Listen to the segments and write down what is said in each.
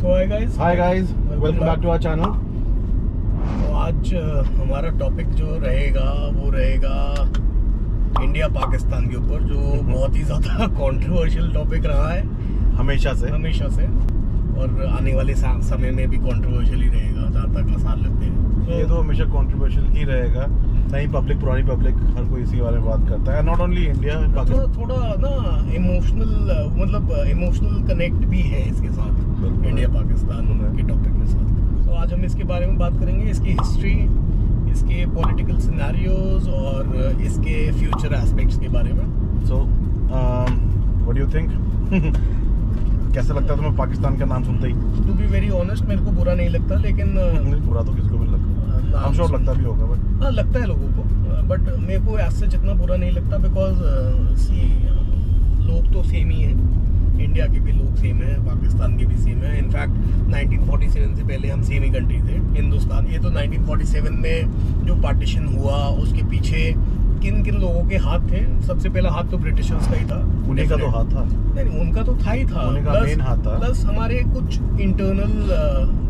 Hi guys, welcome back to our channel. तो आज हमारा टॉपिक जो रहेगा वो रहेगा इंडिया पाकिस्तान के ऊपर, जो बहुत ही ज़्यादा कंट्रोवर्शियल टॉपिक रहा है हमेशा से और आने वाले समय में भी कंट्रोवर्शियल ही रहेगा जहाँ तक आसार लगते हैं। ये तो हमेशा कंट्रोवर्शियल ही रहेगा। नई पब्लिक, पुरानी पब्लिक, हर कोई इसी के बारे में बात करता है। नॉट ओनली इंडिया, थोड़ा ना इमोशनल कनेक्ट भी है इसके साथ, इंडिया पाकिस्तान के टॉपिक के साथ। तो आज हम इसके बारे में बात करेंगे, इसकी हिस्ट्री, इसके पॉलिटिकल सिनेरियोज और इसके फ्यूचर एस्पेक्ट्स के बारे में। So what do you think? कैसा लगता है तुम्हें पाकिस्तान का नाम सुनते ही? टू बी वेरी ऑनेस्ट, मेरे को बुरा नहीं लगता, लेकिन बुरा तो किसको भी लगता है, I'm sure लगता भी होगा, बट हाँ लगता है लोगों को, बट मेरे को ऐसे जितना बुरा नहीं लगता, बिकॉज लोग तो सेम ही हैं। इंडिया के भी लोग सेम है, पाकिस्तान के भी सेम है। इनफैक्ट 1947 से पहले हम सेम ही कंट्री थे, हिंदुस्तान। ये तो 1947 में जो पार्टीशन हुआ उसके पीछे किन किन लोगों के हाथ थे? सबसे पहला हाथ तो ब्रिटिशर्स का ही था। उन्हीं का तो हाथ था। नहीं, उनका तो था ही था, उन्हीं का मेन हाथ था। प्लस हमारे कुछ इंटरनल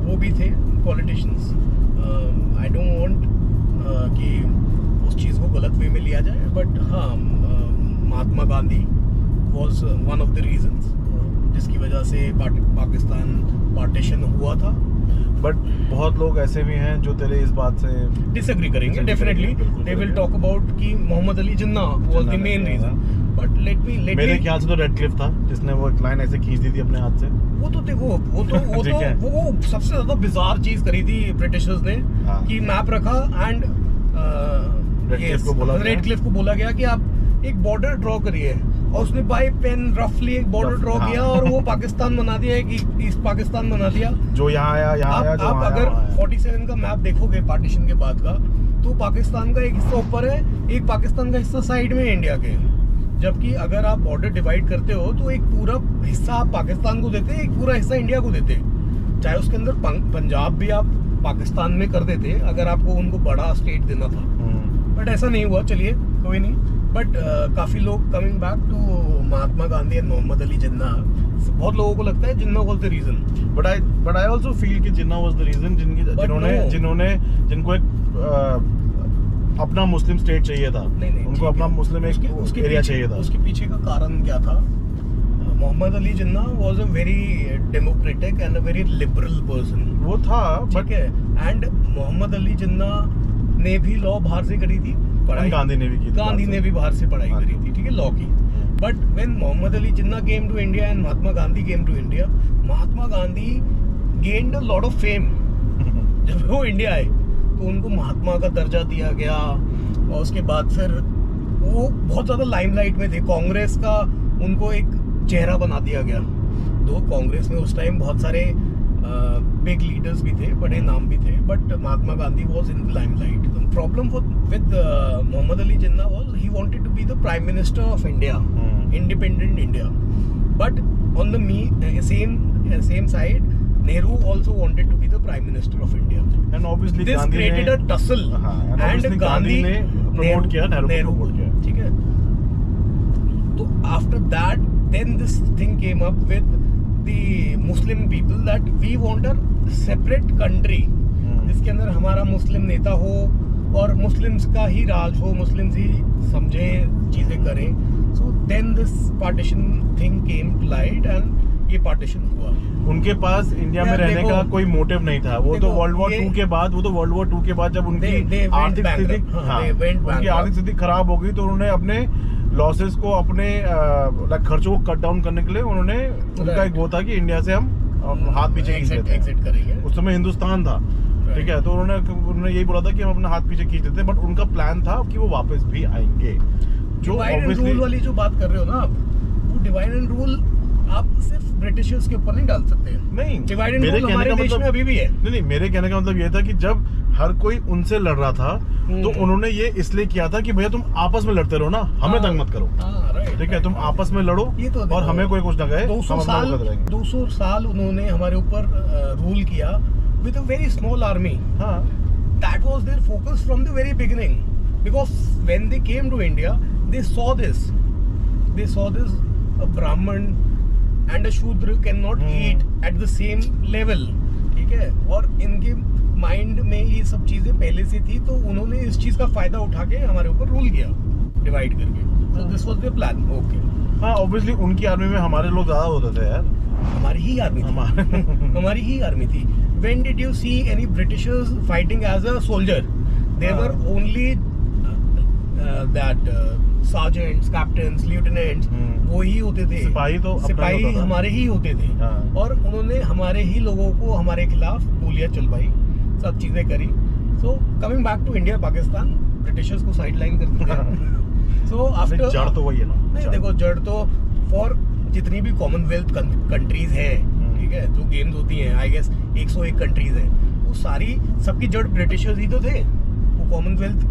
वो भी थे, पॉलिटिशियंस। आई डोंट वांट कि उस चीज़ को गलत वे में लिया जाए, बट हाँ, Mahatma Gandhi was one of the reasons जिसकी वजह से पाकिस्तान पार्टीशन हुआ था। बट बहुत लोग ऐसे भी हैं जो तेरे इस बात से डिसएग्री करेंगे, definitely they will talk about कि Mohammad Ali Jinnah was the main reason. But let me मेरे ख्याल से तो रेडक्लिफ था जिसने वो एक लाइन ऐसे खींच दी थी अपने हाथ से। वो तो देखो, वो सबसे ज्यादा बिजार चीज करी थी ब्रिटिशर्स ने, कि मैप रखा एंड रेडक्लिफ को बोला गया कि आप एक बॉर्डर ड्रॉ करिए, और उसने बाय पेन रफली एक बॉर्डर ड्रॉ किया और वो पाकिस्तान बना दिया, एक ईस्ट पाकिस्तान बना दिया। जो यहाँ आया, आप अगर 47 का मैप देखोगे पार्टीशन के बाद का, तो पाकिस्तान का एक हिस्सा ऊपर है, एक पाकिस्तान का हिस्सा साइड में है इंडिया के। जबकि अगर आप बॉर्डर डिवाइड करते हो तो एक पूरा हिस्सा आप पाकिस्तान को देते, एक पूरा हिस्सा इंडिया को देते। चाहे उसके अंदर पंजाब भी आप पाकिस्तान में कर देते अगर आपको उनको बड़ा स्टेट देना था, बट ऐसा नहीं हुआ। चलिए कोई नहीं, बट काफी लोग coming back to Mahatma Gandhi and Mohammad Ali Jinnah, बहुत लोगों को लगता है Jinnah was the reason, but I also feel कि जिन्ना वाज द रीजन जिनको एक अपना मुस्लिम स्टेट चाहिए था। नहीं, उनको अपना मुस्लिम एक एरिया चाहिए था। उसके पीछे का कारण क्या था? Mohammad Ali Jinnah was a very democratic and a very liberal person. वो था, ठीक है। एंड मोहम्मद अली जिन्ना ने भी लॉ बाहर से करी थी, पढ़ाई गांधी ने भी की थी। गांधी ने भी बाहर से पढ़ाई करी थी, ठीक है, लॉ की। But when Mohammad Ali Jinnah came to India and Mahatma Gandhi came to India, Mahatma Gandhi gained a lot of fame. जब वो इंडिया आए तो उनको महात्मा का दर्जा दिया गया, और उसके बाद फिर वो बहुत ज़्यादा लाइमलाइट में थे। कांग्रेस का उनको एक चेहरा बना दिया गया। दो कांग्रेस में उस टाइम बहुत सारे बिग लीडर्स भी थे, बड़े नाम भी थे, but Mahatma Gandhi was in the limelight. The problem with Mohammad Ali Jinnah was he wanted to be the prime minister of India, independent India. But on the same side, Nehru also wanted to be the Prime Minister of India, and obviously this Gandhi created a tussle, and Gandhi ने promote किया, Nehru को, ठीक है। तो after that, then this thing came up with the Muslim people that we want a separate country, जिसके अंदर हमारा मुस्लिम नेता हो और मुस्लिम्स का ही राज हो, मुस्लिम्स ही समझे चीजें करें। So then this partition thing came to light and ये पार्टीशन हुआ। उनके पास इंडिया में रहने का कोई मोटिव नहीं था। वो तो वर्ल्ड वॉर 2 के बाद, जब उनकी आर्थिक स्थिति खराब हो गई, तो उन्होंने अपने लॉसेस को, अपने खर्चों को कट डाउन करने के लिए उनका एक वो था कि इंडिया से हम हाथ पीछे एग्जिट करेंगे। उस समय हिंदुस्तान था, ठीक है, तो उन्होंने यही बोला था कि हम अपना हाथ पीछे खींच देते, बट उनका प्लान था कि वो वापस भी आएंगे। जो डिवाइड एंड रूल वाली जो बात कर रहे हो ना आप, वो डिवाइड एंड रूल आप सिर्फ ब्रिटिशर्स के ऊपर नहीं डाल सकते। नहीं, डिवाइड एंड रूल हमारे देश में अभी भी है। नहीं, मेरे कहने का मतलब ये था कि जब हर कोई उनसे लड़ रहा था, तो उन्होंने ये इसलिए किया था कि भैया तुम आपस में लड़ते रहो ना, हमें तंग मत करो, ठीक है, तुम आपस में लड़ो और हमें कोई कुछ ना कहे। 200 साल उन्होंने हमारे ऊपर रूल किया with a very small army. That was their focus from the very beginning, because when they came to India, they saw this a Brahman and a Shudra can not eat at the same level, ठीक है। और इनके mind में ये सब चीजें पहले से थी, तो उन्होंने इस चीज का फायदा उठा के हमारे ऊपर रूल किया डिवाइड करके। तो this was the plan. Okay, हाँ ऑब्वियसली उनकी आर्मी में हमारे लोग ज्यादा होते थे यार। हमारी ही आर्मी थी। हमारी ही आर्मी थी। When did you see any Britishers fighting as a soldier? They were only that sergeants, captains, lieutenants, वो ही होते थे। सिपाही तो सिपाही हमारे ही होते थे। और उन्होंने हमारे ही लोगों को हमारे खिलाफ गोलियां चलवाई, सब चीजें करी। So coming back to India, Pakistan, Britishers को साइडलाइन कर दिया। So after जड़ तो वही है ना। नहीं देखो, जड़ तो फॉर जितनी भी कॉमनवेल्थ कंट्रीज है, ठीक है, जो गेम्स होती हैं, आई गेस 101 कंट्रीज है, वो सारी सबकी जड़ ब्रिटिशर्स ही तो थे। वो कॉमनवेल्थ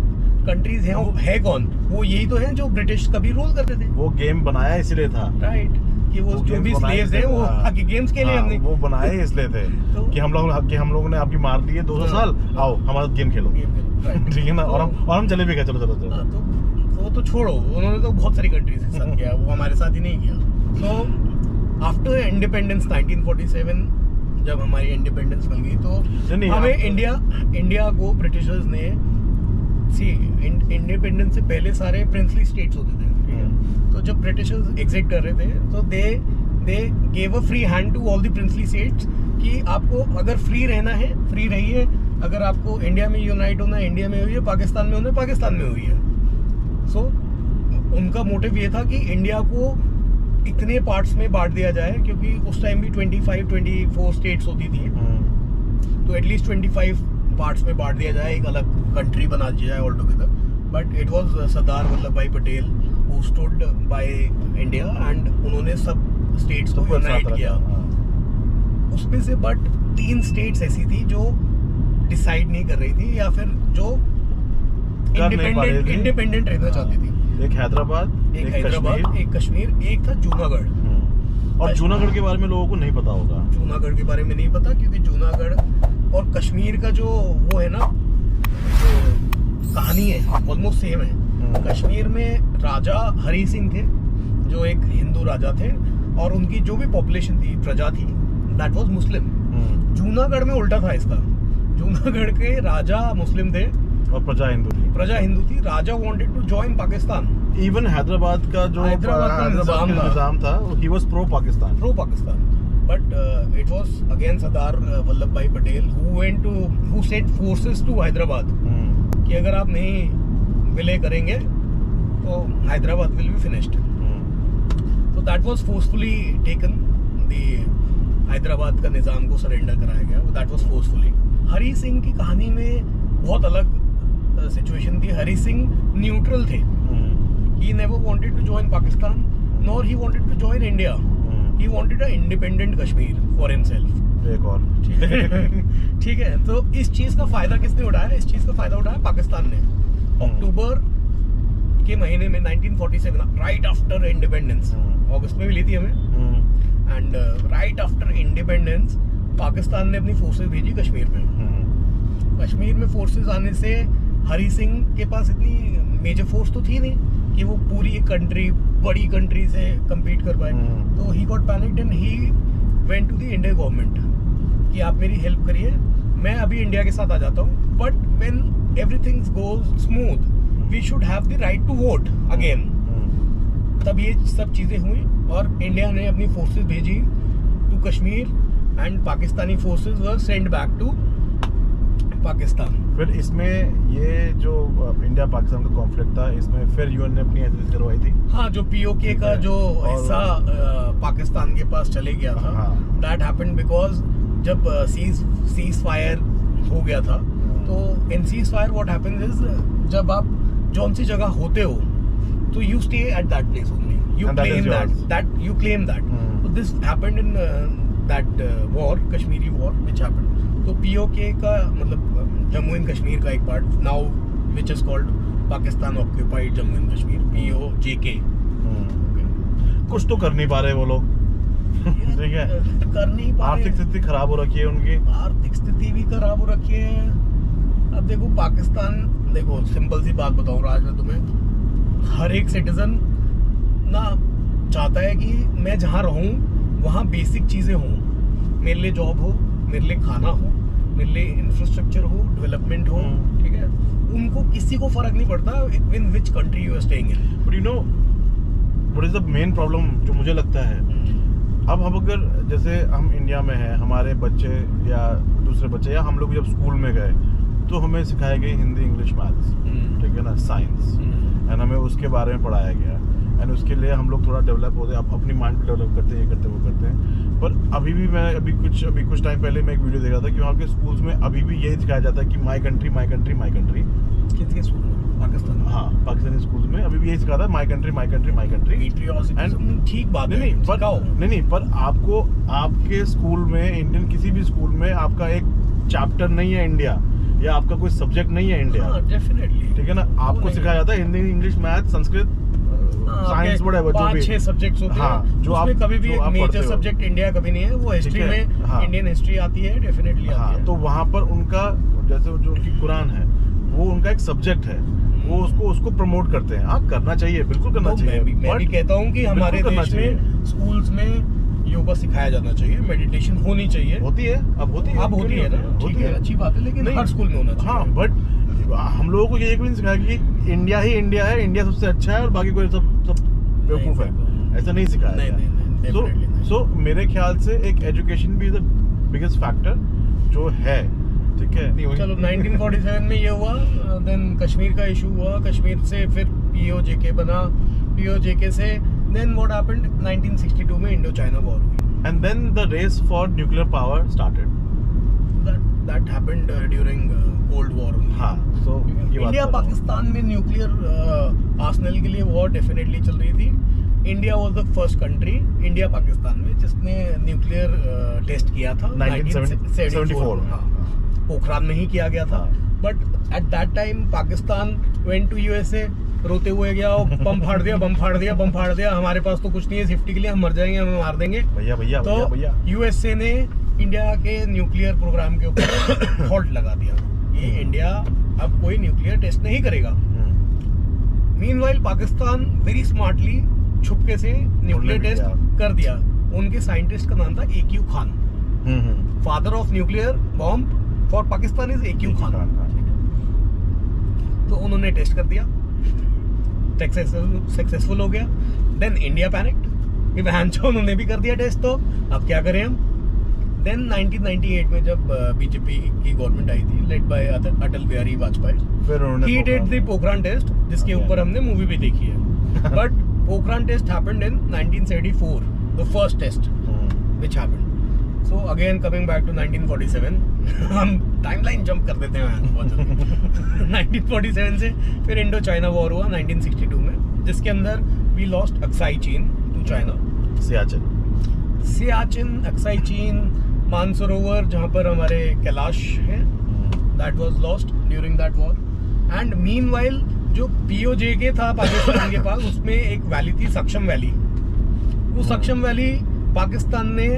कंट्रीज हैं, वो है कौन? वो यही तो हैं जो ब्रिटिश कभी रूल करते थे। वो गेम बनाया इसलिए था, राइट, कि वो जो भी स्लेव्स हैं वो आगे गेम्स के लिए हमने वो बनाए इसलिए थे कि हम लोगों ने आपकी मार दी है 200 साल, आओ हमारा गेम खेलो, ठीक है ना। और हम चले भी गए, चलो चलो चलो। तो वो तो छोड़ो, उन्होंने तो बहुत सारी कंट्रीज के साथ किया, वो हमारे साथ ही नहीं किया। तो आफ्टर इंडिपेंडेंस 1947, जब हमारी इंडिपेंडेंस मिल गई, तो हमें इंडिया को ब्रिटिशर्स ने इंडिपेंडेंस से पहले सारे प्रिंसली स्टेट्स होते थे। तो जब ब्रिटिशर्स एग्जिट कर रहे थे, तो they gave a free hand to all the princely states कि आपको अगर फ्री रहना है, फ्री रहिए। अगर आपको इंडिया में यूनाइट होना है, इंडिया में हुई है, पाकिस्तान में होना है, पाकिस्तान में हुई है। सो उनका मोटिव ये था कि इंडिया को इतने पार्ट्स में बांट दिया जाए, क्योंकि उस टाइम भी 24 स्टेट्स होती थी, तो एटलीस्ट 25 पार्ट्स में बांट दिया जाए, एक अलग कंट्री बना दिया जाए all together. But it was Sardar Vallabh भाई Patel who stood by India, and उन्होंने सब स्टेट्स को यूनाइट किया उसमें से। बट 3 स्टेट्स ऐसी थी जो डिसाइड नहीं कर रही थी, या फिर जो इंडिपेंडेंट रहना चाहती थी। एक हैदराबाद, एक कश्मीर, एक था जूनागढ़। और जूनागढ़ के बारे में लोगों को नहीं पता होगा। जूनागढ़ के बारे में नहीं पता, क्योंकि जूनागढ़ और कश्मीर का जो वो है ना, जो कहानी है, ऑलमोस्ट सेम है। कश्मीर में राजा हरी सिंह थे, जो एक हिंदू राजा थे, और उनकी जो भी पॉपुलेशन थी, प्रजा थी, दैट वाज मुस्लिम। जूनागढ़ में उल्टा था इसका। जूनागढ़ के राजा मुस्लिम थे और प्रजा हिंदू थी। राजा wanted to join Pakistan. Even Hyderabad का जो निजाम था, he was pro Pakistan. But it was again Sardar Vallabh भाई Patel who sent forces to Hyderabad कि अगर आप नहीं विलय करेंगे तो हैदराबाद विल बी फिनिश्ड। तो that was forcefully taken. Hyderabad का निजाम को सरेंडर कराया गया, that was forcefully. Hari Singh की कहानी में बहुत अलग सिचुएशन थी। हरी सिंह न्यूट्रल थे। He never wanted to join Pakistan, nor he wanted to join India. He wanted an independent Kashmir for himself. एक और ठीक है। तो इस चीज का फायदा किसने उठाया? इस चीज का फायदा उठाया पाकिस्तान ने। अक्टूबर के महीने में 1947, राइट आफ्टर इंडिपेंडेंस, अगस्त में भी ली थी हमें, and right after independence Pakistan ने अपनी फोर्सेस भेजी कश्मीर में। कश्मीर में फोर्सेस आने से हरी सिंह के पास इतनी मेजर फोर्स तो थी नहीं कि वो पूरी एक कंट्री, बड़ी कंट्री से कम्पीट कर पाए। तो he got panicked and he went to the Indian government कि आप मेरी हेल्प करिए, मैं अभी इंडिया के साथ आ जाता हूँ, but when everything goes smooth we should have the right to vote again. तब ये सब चीजें हुई और इंडिया ने अपनी फोर्सेस भेजी to Kashmir and Pakistani forces were send back to Pakistan. फिर इसमें ये जो इंडिया पाकिस्तान का कॉन्फ्लिक्ट था, इसमें फिर यूएन ने अपनी एंट्री करवाई थी। हाँ, जो पीओके का जो हिस्सा पाकिस्तान के पास चले गया था, दैट हैपेंड बिकॉज जब सीज फायर हो गया था। तो in cease fire what happens is, जब आप जौन सी जगह होते हो तो you stay at that place only, you claim that. So this happened in that war, Kashmiri war, which happened. तो POK का मतलब जम्मू एंड कश्मीर का एक part now which is called Pakistan occupied Jammu and Kashmir, POJK। कुछ तो कर नहीं पा रहे वो लोग, ठीक है, कर नहीं पा रहे। आर्थिक स्थिति खराब हो रखी है उनकी, आर्थिक स्थिति भी खराब हो रखी है। अब देखो पाकिस्तान, देखो सिंपल सी बात बताऊं राज में तुम्हें, हर एक सिटीजन ना चाहता है कि मैं जहाँ रहूं वहाँ बेसिक चीजें हों, मेरे लिए जॉब हो, मेरे लिए खाना हो, मेरे लिए इंफ्रास्ट्रक्चर हो, डेवलपमेंट हो, ठीक है, उनको किसी को फर्क नहीं पड़ता in which country you are staying in. But you know what is the main problem जो मुझे लगता है, अब हम अगर जैसे हम इंडिया में हैं, हमारे बच्चे या दूसरे बच्चे या हम लोग जब स्कूल में गए तो हमें सिखाया गया हिंदी, इंग्लिश, मैथ्स, ठीक है ना, साइंस, एंड हमें उसके बारे में पढ़ाया गया, एंड उसके लिए हम लोग थोड़ा डेवलप होते हैं, अपनी माइंड को डेवलप करते हैं, ये करते हैं, वो करते हैं। पर अभी भी मैं अभी कुछ टाइम पहले मैं एक वीडियो देख रहा था कि वहाँ के स्कूल्स में अभी भी यही सिखाया जाता है कि my country, my country, my country. किसके स्कूल में? पाकिस्तान? हाँ, पाकिस्तानी स्कूल्स में अभी भी यही सिखाता है, my country, my country, my country. And ठीक बात है, नहीं, पर आपको आपके स्कूल में, इंडियन किसी भी स्कूल में आपका एक चैप्टर नहीं है इंडिया, या आपका कोई सब्जेक्ट नहीं है इंडिया। डेफिनेटली, ठीक है ना, आपको सिखाया जाता है Hindi, English, math, Sanskrit, science, whatever, जो भी 5-6 सब्जेक्ट्स होते हैं, जो आप कभी भी एक मेजर सब्जेक्ट इंडिया कभी नहीं है, वो हिस्ट्री में इंडियन हिस्ट्री आती है, डेफिनेटली आती है। तो वहाँ पर उनका जैसे जो उनकी कुरान है, वो उनका एक सब्जेक्ट है, वो उसको प्रमोट करते हैं। हाँ, करना चाहिए, बिल्कुल करना चाहिए। मैं भी कहता हूँ कि हमारे देश में स्कूल्स में योगा सिखाया जाना चाहिए, मेडिटेशन होनी चाहिए। होती है, अब होती है ना, ठीक है, अच्छी बात है, लेकिन हर स्कूल में होना चाहिए। हाँ, बट हम लोगों को ये भी नहीं सिखाया कि इंडिया ही इंडिया है, इंडिया सबसे अच्छा है और बाकी कोई सब बेवकूफ है, ऐसा नहीं सिखाया गया। सो मेरे ख्याल से एक एजुकेशन भी द बिगेस्ट फैक्टर जो है, ठीक है। चलो 1947 में ये हुआ, देन कश्मीर का इशू हुआ, कश्मीर से फिर POJK बना, POJK से देन व्हाट हैपेंड, 1962 में इंडो चाइना वॉर हुई, and then the race for nuclear power started. That happened during cold war. हाँ, सो इंडिया पाकिस्तान में न्यूक्लियर आर्सेनल के लिए वॉर डेफिनेटली चल रही थी। India was the first country, India Pakistan में, जिसने न्यूक्लियर टेस्ट किया था 1974। पोखरान में ही किया गया था। But at that time Pakistan went to USA, रोते हुए गया, बम फाड़ दिया, हमारे पास तो कुछ नहीं है सेफ्टी के लिए, हम मर जाएंगे, हमें मार देंगे। भैया तो USA ने इंडिया के न्यूक्लियर प्रोग्राम के ऊपर हॉल्ट लगा दिया, ये इंडिया अब कोई न्यूक्लियर टेस्ट नहीं करेगा। मीनवाइल पाकिस्तान वेरी स्मार्टली छुपके से न्यूक्लियर टेस्ट कर दिया। उनके साइंटिस्ट का नाम था AQ Khan, father of nuclear bomb for Pakistan is AQ Khan. तो उन्होंने टेस्ट कर दिया, सक्सेसफुल हो गया। देन इंडिया पैनिक्ड कि बहनचोद उन्होंने भी कर दिया टेस्ट, तो अब क्या करें हम। देन 1998 में जब BJP की गवर्नमेंट आई थी, led by Atal Bihari Vajpayee, he did the Pokhran test, जिसके ऊपर हमने मूवी भी देखी है। But Pokhran test happened in 1974, the first test which happened. So again coming back to 1947, हम टाइमलाइन जंप कर देते हैं बहुत जल्दी। 1947 से फिर इंडो चाइना वॉर हुआ 1962 में, जिसके अंदर वी लॉस्ट अक्साई चीन टू चाइना। सियाचिन, अक्साई चीन, मानसरोवर, जहाँ पर हमारे कैलाश है, that was lost during that war. And meanwhile जो POJK था पाकिस्तान के पास, उसमें एक वैली थी सक्षम वैली। वो सक्षम वैली पाकिस्तान ने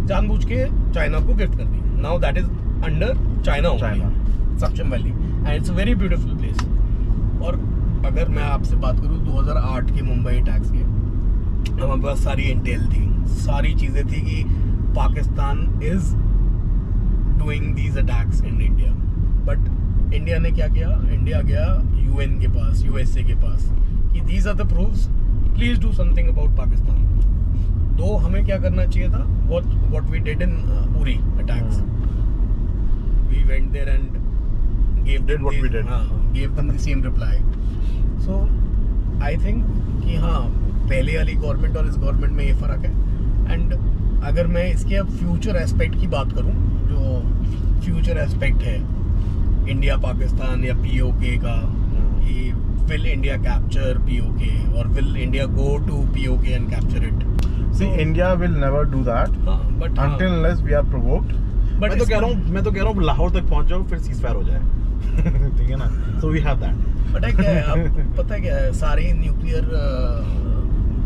जानबूझ के चाइना को गिफ्ट कर दी। Now that is under China, Shaksgam valley, and it's a very beautiful place. और अगर मैं आपसे बात करूँ 2008 के मुंबई अटैक्स के, हमारे पास सारी इंटेल थी, सारी चीजें थी कि Pakistan is doing these attacks in India. But India ने क्या किया, इंडिया गया UN के पास, USA के पास, कि these are the proofs, please do something about Pakistan. तो हमें क्या करना चाहिए था, what we did in Uri attacks, we went there and gave them the same reply. So I think कि हाँ, पहले वाली गवर्नमेंट और इस गवर्नमेंट में ये फर्क है। एंड अगर मैं इसके अब फ्यूचर एस्पेक्ट की बात करूँ, जो फ्यूचर एस्पेक्ट है इंडिया पाकिस्तान या POK का, कि will India capture POK or will India go to POK and capture it? See, India will never do that until unless we are provoked. मैं तो कह रहा हूँ लाहौर तक पहुँच जाओ, फिर सीज़फायर हो जाए। ठीक है ना, so we have that. पता है क्या है, अब पता है क्या है, सारी न्यूक्लियर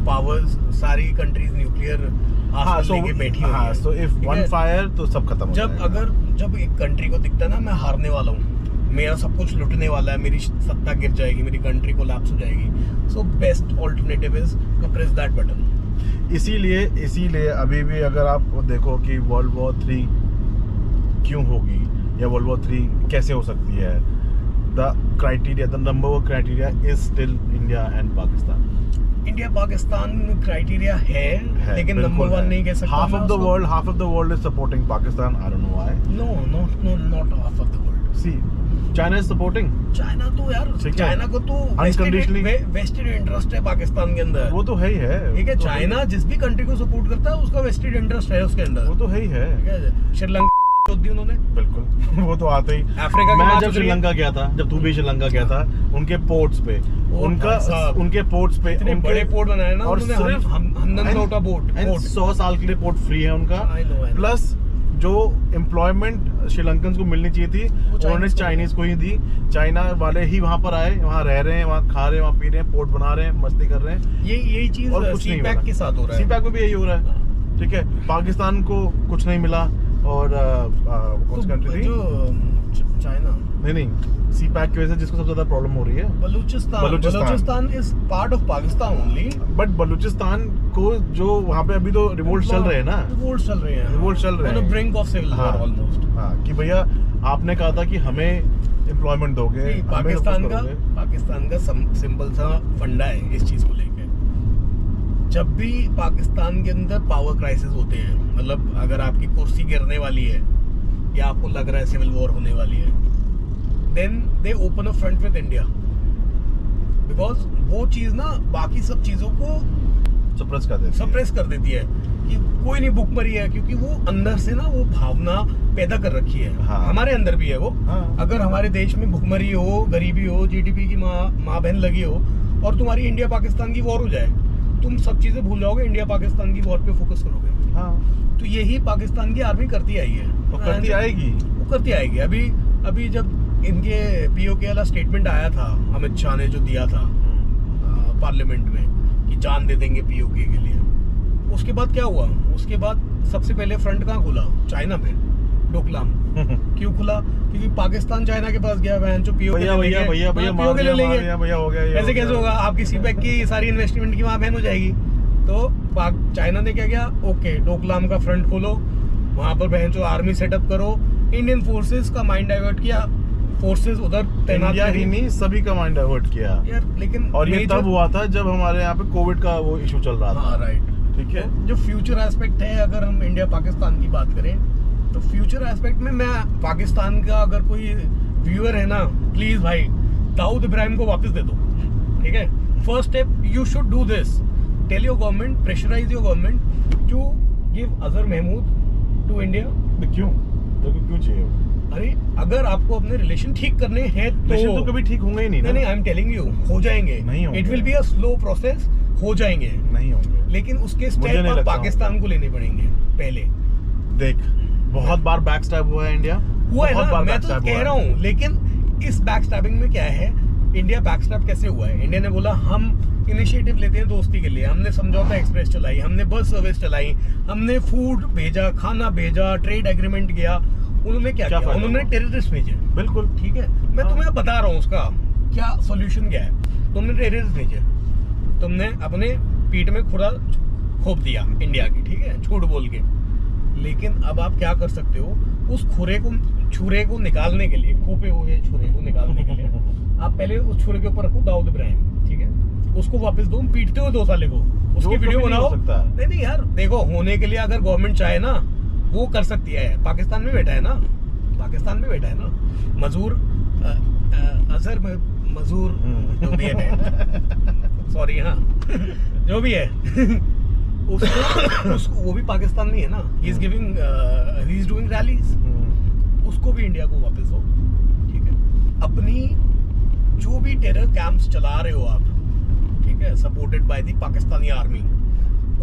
पावर्स, सारी कंट्रीज न्यूक्लियर लेके बैठी हुई है। So if one fire तो सब खत्म हो जाएगा। जब एक कंट्री को दिखता है ना, मैं हारने वाला हूँ, मेरा सब कुछ लुटने वाला है, मेरी सत्ता गिर जाएगी, मेरी कंट्री कोलैप्स हो जाएगी, so best alternative is to press that button. इसीलिए अभी भी अगर आप देखो कि वर्ल्ड वॉर 3 क्यों होगी या वर्ल्ड वॉर 3 कैसे हो सकती है, the number one criteria is still India and Pakistan. India Pakistan criteria है लेकिन नंबर वन नहीं कह सकते। Half of the world is supporting Pakistan. I don't know why. No not half of the world. See China is supporting. China तो यार, China को तो vested interest है पाकिस्तान के अंदर। वो तो है ही है। ठीक है, चाइना जिस भी कंट्री को सपोर्ट करता है उसका वेस्टेड इंटरेस्ट है उसके अंदर। वो तो है ही है। श्रीलंका दी उन्होंने, बिल्कुल वो तो आते ही। अफ्रीका मैं जब श्रीलंका गया था, जब तू भी श्रीलंका गया था, उनके पोर्ट्स पे उनके पोर्ट्स पे इतने बड़े पोर्ट बनाए ना और सिर्फ पोर्ट 100 साल के लिए पोर्ट फ्री है उनका। प्लस जो एम्प्लॉयमेंट श्रीलंकन को मिलनी चाहिए थी उन्होंने चाइनीज को ही दी। चाइना वाले ही वहाँ पर आए, वहाँ रह रहे हैं, वहाँ खा रहे हैं, वहाँ पी रहे हैं, पोर्ट बना रहे हैं, मस्ती कर रहे हैं। यही चीज और कुछ नहीं के साथ हो रहा है। सी पैक में भी यही हो रहा है। ठीक है, पाकिस्तान को कुछ नहीं मिला। और कौन सी कंट्री थी? चाइना नहीं सी पैक की वजह से जिसको सबसे ज्यादा प्रॉब्लम हो रही है, Balochistan is part of Pakistan only. But Balochistan को जो वहाँ पे अभी तो रिवोल्ट चल रहे हैं ना, रिवोल्ट चल रहे हैं brink of civil war almost. हाँ, कि भैया आपने कहा था कि हमें एम्प्लॉयमेंट दोगे। पाकिस्तान का सिंपल सा फंडा है इस चीज को लेकर। जब भी पाकिस्तान के अंदर पावर क्राइसिस होते हैं, मतलब अगर आपकी कुर्सी गिरने वाली है या आपको लग रहा है सिविल वॉर होने वाली है, then they open a front with India, because वो चीज ना बाकी सब चीजों को सप्रेस कर देती है कि कोई नहीं भुखमरी है, क्योंकि वो अंदर से ना वो भावना पैदा कर रखी है। हाँ। हमारे अंदर भी है वो। हाँ। अगर हमारे देश में भुखमरी हो, गरीबी हो, जीडीपी की माँ बहन लगी हो और तुम्हारी इंडिया पाकिस्तान की वॉर हो जाए, तुम सब चीजें भूल जाओगे, इंडिया पाकिस्तान की वॉर पे फोकस करोगे। हाँ। तो यही पाकिस्तान की आर्मी करती आई है। वो करती आएगी। अभी जब इनके पीओके वाला स्टेटमेंट आया था, अमित शाह ने जो दिया था पार्लियामेंट में कि जान दे देंगे पीओके के लिए, उसके बाद क्या हुआ? उसके बाद सबसे पहले फ्रंट कहाँ खुला? चाइना पे, डोकलाम। क्यों खुला? क्योंकि पाकिस्तान चाइना के पास गया, जो पीओके ले लेंगे। ऐसे कैसे होगा? आपकी सीपैक की सारी इन्वेस्टमेंट की वहाँ बैन हो जाएगी। तो चाइना ने क्या किया? ओके, डोकलाम का फ्रंट खोलो, वहां पर बहन जो आर्मी सेटअप करो। इंडियन फोर्सेस का माइंड डाइवर्ट किया, फोर्सेस उधर तैनात ही नहीं, सभी का माइंड डाइवर्ट किया यार। लेकिन और ये तब हुआ था जब हमारे यहाँ पे कोविड का वो इशू चल रहा था। राइट, ठीक है। जो फ्यूचर एस्पेक्ट है, अगर हम इंडिया पाकिस्तान की बात करें तो फ्यूचर एस्पेक्ट में मैं पाकिस्तान का अगर कोई व्यूअर है ना, प्लीज भाई दाऊद इब्राहिम को वापस दे दो। ठीक है, first step you should do this, tell your government, pressurise your government to give Azhar Mahmood to India. क्यों चाहिए? अरे अगर आपको अपने रिलेशन ठीक करने हैं तो कभी ठीक होंगे ही नहीं। नहीं, आई एम टेलिंग यू, हो जाएंगे। It will be a slow process, हो जाएंगे। नहीं होंगे, लेकिन उसके स्टेप पाकिस्तान को लेने पड़ेंगे पहले। देख, बहुत बार बैक स्टैब हुआ है इंडिया, हुआ है ना, मैं तो कह रहा हूँ। लेकिन इस बैक स्टैबिंग में क्या है, इंडिया बैक स्टैब कैसे हुआ है? इंडिया ने बोला हम इनिशिएटिव लेते हैं दोस्ती के लिए, हमने समझौता एक्सप्रेस चलाई, हमने बस सर्विस चलाई, हमने फूड भेजा, खाना भेजा, ट्रेड एग्रीमेंट किया। उन्होंने क्या किया? उन्होंने टेररिस्ट भेजे। बिल्कुल ठीक है, मैं तुम्हें बता रहा हूँ उसका क्या सोल्यूशन क्या है। तुमने टेररिस्ट भेजे, तुमने अपने पीठ में खुरा खोप दिया इंडिया की, ठीक है, झूठ बोल के। लेकिन अब आप क्या कर सकते हो? उस छुरे को निकालने के लिए, खोपे हुए छुरे को निकालने के लिए आप पहले उस छुरे के ऊपर रखो दाऊद इब्राहिम। ठीक है, उसको वापस दो, पीटते हो 2 साल को, उसकी वीडियो बनाओ। नहीं यार, देखो, होने के लिए अगर गवर्नमेंट चाहे ना वो कर सकती है। पाकिस्तान में बैठा है ना, मजूर अजहर मजूर जो भी है, सॉरी, हाँ जो भी है उसको वो भी पाकिस्तान में है ना। He is doing rallies. उसको भी इंडिया को वापस दो। ठीक है, अपनी जो भी टेरर कैंप्स चला रहे हो आप, ठीक है, supported by the Pakistani army,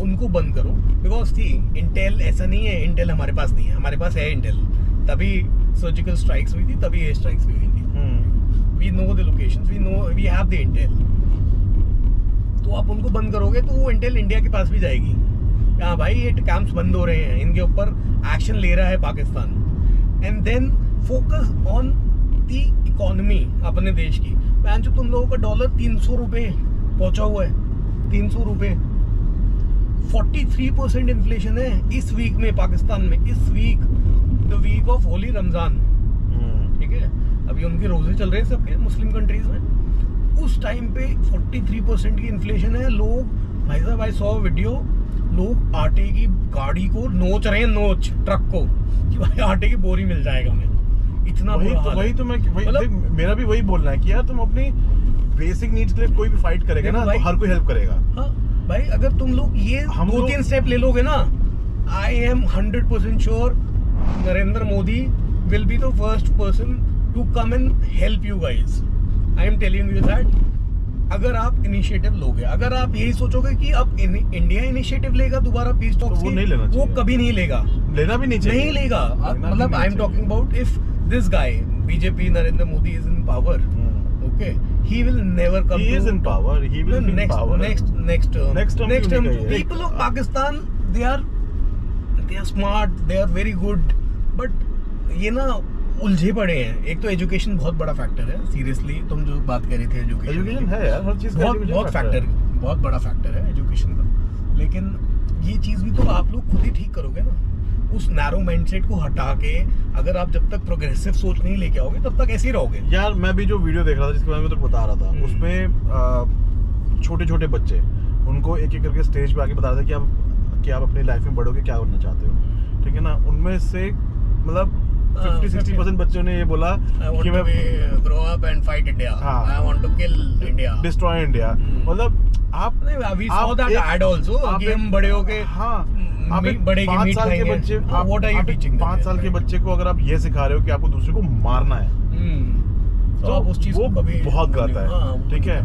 उनको बंद करो। बिकॉज थी इंटेल, ऐसा नहीं है इंटेल हमारे पास नहीं है, हमारे पास है इंटेल। तभी सर्जिकल स्ट्राइक्स हुई थी, तभी एयर स्ट्राइक्स भी हुई थी। We know the locations, we have the intel. तो आप उनको बंद करोगे तो वो इंटेल इंडिया के पास भी जाएगी। हाँ भाई, ये कैंप्स बंद हो रहे हैं, इनके ऊपर एक्शन ले रहा है Pakistan. And then focus on the economy अपने देश की। जो तुम लोगों का डॉलर 300 रुपए पहुंचा हुआ है, 300 रुपए। 43% इन्फ्लेशन है इस वीक में पाकिस्तान में, इस week, the week of holy Ramzan, ठीक है, अभी उनके रोजे चल रहे हैं सबके मुस्लिम कंट्रीज में, उस टाइम पे 43% की इन्फ्लेशन है। लोग, भाई साहब आई सॉ वीडियो, लोग आटे की गाड़ी को नोच रहे हैं, नोच ट्रक को, कि भाई आटे की बोरी मिल जाएगा हमें, इतना वही तो मैं मेरा भी वही बोलना है कि यार तुम अपनी बेसिक नीड्स के लिए कोई भी फाइट करेगा ना तो हर कोई हेल्प करेगा। हाँ भाई, अगर तुम लोग ये 2-3 स्टेप ले लोगे ना, I am 100% sure Narendra Modi will be the first person to come and help you guys. I am telling you that अगर आप इनिशिएटिव लोगे, अगर आप यही सोचोगे कि अब इंडिया इनिशिएटिव लेगा दोबारा पीस टॉक्स, वो कभी नहीं लेगा, लेना भी नहीं चाहिए, नहीं लेगा। मतलब I am talking about if this guy BJP Narendra Modi is in power, okay, he will never come. He is in power. He will be in power. Next term. People People of Pakistan, they are smart, they are very good, but ये ना उलझे पड़े हैं। एक तो education बहुत बड़ा factor है, सीरियसली तुम जो बात कर रहे थे एजुकेशन है यार, हर चीज बहुत बड़ा फैक्टर है एजुकेशन का, लेकिन ये चीज भी तो आप लोग खुद ही ठीक करोगे ना। उस नैरो माइंडसेट को हटा के अगर आप जब तक प्रोग्रेसिव सोच नहीं लेके आओगे तब तक ऐसे ही रहोगे। यार मैं भी जो वीडियो देख रहा था जिसके बारे में तो बता रहा था, उसमें छोटे छोटे बच्चे उनको एक एक करके स्टेज पे आके बता रहे थे कि आप अपनी लाइफ में बढ़ोगे, क्या बनना चाहते हो, ठीक है ना। उनमें से मतलब 50-60% बच्चों ने ये बोला कि मैं grow up and fight India, I want to kill India, destroy India. मतलब आप we saw that ad also कि हम बड़े होके, हाँ, आप एक बड़े 5 साल के बच्चे, व्हाट आर यू टीचिंग 5 साल के बच्चे को अगर आप ये सिखा रहे हो कि आपको दूसरे को मारना है, तो आप उस चीज को कभी बहुत गलत है, ठीक है।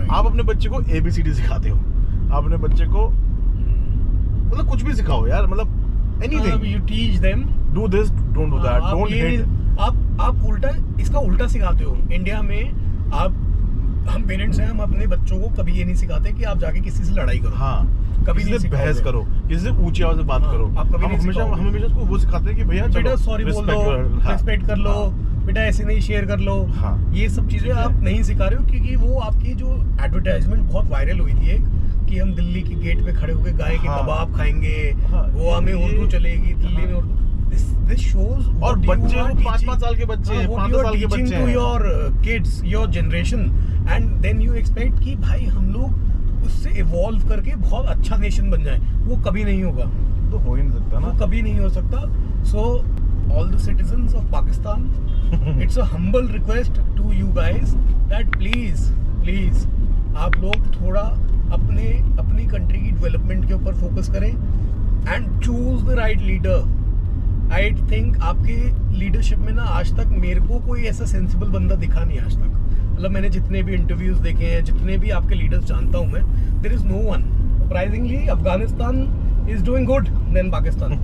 आप अपने बच्चे को ABCD सिखाते हो, आप अपने बच्चे को मतलब कुछ भी सिखाओ यार, मतलब anything, you teach them do this, don't do that, don't hit. आप उल्टा इसका उल्टा सिखाते हो। इंडिया में हम पेरेंट्स हैं, हम अपने बच्चों को कभी ये नहीं सिखाते कि आप जाके किसी से लड़ाई करो, हाँ, कभी किसी से बहस करो, किसी से ऊंची आवाज में बात करो। हम हमेशा उसको वो सिखाते हैं कि भैया बेटा सॉरी बोल दो, रिस्पेक्ट कर लो, बेटा ऐसे नहीं शेयर कर लो। ये सब चीजें आप नहीं सिखा रहे हो, क्योंकि वो आपकी जो एडवर्टाइजमेंट बहुत वायरल हुई थी कि हम दिल्ली के गेट पे खड़े होकर गाय के कबाब खाएंगे, गोवा में उर्दू चलेगी, दिल्ली में उर्दू। This shows और बच्चे 5-5 साल के बच्चे हैं, 5 साल के बच्चे हैं, to your kids, your generation, and then you expect कि भाई हम लोग उससे इवॉल्व करके बहुत अच्छा नेशन बन जाए। वो कभी नहीं होगा, तो हो ही नहीं सकता ना, वो कभी नहीं हो सकता। So all the citizens of Pakistan, it's a humble request to you guys that please आप लोग थोड़ा अपनी कंट्री की डेवलपमेंट के ऊपर फोकस करें and choose the right leader. I think आपके लीडरशिप में ना आज तक मेरे को कोई ऐसा सेंसिबल बंदा दिखा नहीं आज तक। मतलब मैंने जितने भी इंटरव्यूज देखे हैं, जितने भी आपके लीडर्स जानता हूं मैं, there is no one. Surprisingly Afghanistan is doing good then Pakistan.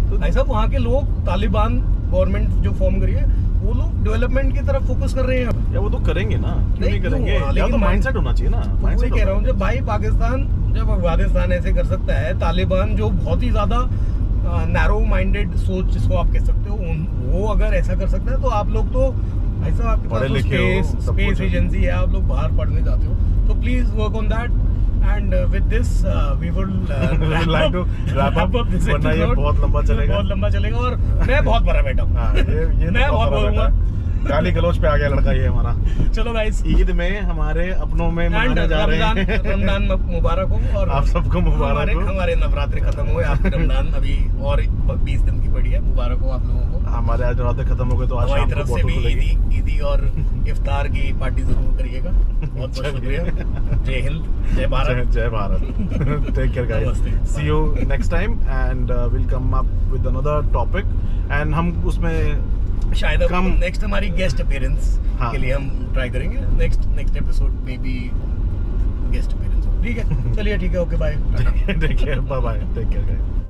तो ऐसा वहाँ के लोग, तालिबान गवर्नमेंट जो फॉर्म करी है, वो लोग डेवलपमेंट की तरफ फोकस कर रहे हैं। या वो तो करेंगे ना, क्यों नहीं करेंगे, या तो माइंडसेट होना चाहिए ना। मैं कह रहा हूँ जब भाई पाकिस्तान, जब अफगानिस्तान ऐसे कर सकता है, तालिबान जो बहुत ही ज्यादा नैरो माइंडेड सोच जिसको आप कह सकते हो, वो अगर ऐसा कर सकता है, तो आप लोग तो भाई साहब आपके पास स्पेस एजेंसी है, आप लोग बाहर पढ़ने जाते हो, तो please work on that. And with this, we will like to wrap up this episode. ये बहुत लंबा चलेगा और मैं बहुत बड़ा बैठा हूँ। मैं बहुत बोलूँगा, गाली गलौज पे आ गया लड़का ये हमारा। चलो गाइस, ईद में हमारे अपनों में मनाने जा रहे हैं। रमजान मुबारक हो, और आप सबको मुबारक हो। हमारे नवरात्रि खत्म हुए, आपकी रमजान अभी और 20 दिन की पड़ी है, मुबारक हो आप लोगों को। हमारे आज नवरात्रि खत्म हो गए, तो आज शाम को तरफ से भी ईदी और इफ्तार की पार्टी जरूर करिएगा। बहुत बहुत शुक्रिया। जय हिंद, जय भारत, जय Bharat. Take care guys, see you next time and will come up with another topic. And हम उसमें शायद नेक्स्ट हमारी गेस्ट अपीयरेंस के लिए हम ट्राई करेंगे। नेक्स्ट एपिसोड में भी गेस्ट अपीयरेंस, ठीक है। चलिए ठीक है, okay bye, take care, bye bye, take care guys.